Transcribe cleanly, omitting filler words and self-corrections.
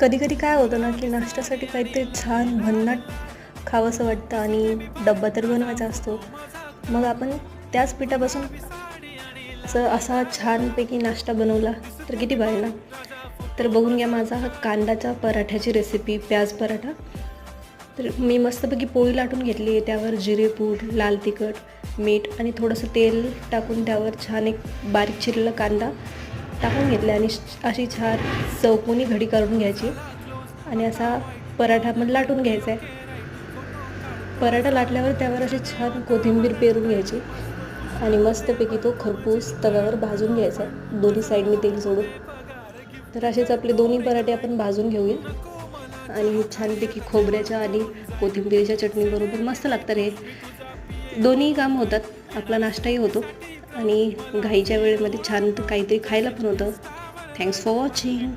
कधी कधी काय होतं ना की नाश्त्यासाठी काहीतरी छान भन्नाट खावंसं वाटतं आणि डब्बा तर बनवायचा असतो. मग आपण त्याच पिठापासून असा छानपैकी नाश्ता बनवला तर किती भारी ना. तर बघून घ्या माझा हा कांद्याच्या पराठ्याची रेसिपी, प्याज पराठा. तर मी मस्तपैकी पोळी लाटून घेतली आहे, त्यावर जिरेपूड, लाल तिखट, मीठ आणि थोडंसं तेल टाकून त्यावर छान एक बारीक चिरलेला कांदा टाकून घेतला आणि अशी छान चौकोनी घडी करून घ्यायची आणि असा पराठा मग लाटून घ्यायचा आहे. पराठा लाटल्यावर त्यावर अशी छान कोथिंबीर पेरून घ्यायची आणि मस्तपैकी तो खरपूस तव्यावर भाजून घ्यायचा आहे दोन्ही साईडनी तेल सोडून. तर असेच आपले दोन्ही पराठे आपण भाजून घेऊया आणि छानपैकी खोबऱ्याच्या आणि कोथिंबीरच्या चटणीबरोबर मस्त लागतं रे. दोन्ही काम होतात, आपला नाश्ताही होतो आणि घाईच्या वेळेमध्ये छान काहीतरी खायला पण होतं. Thanks for watching.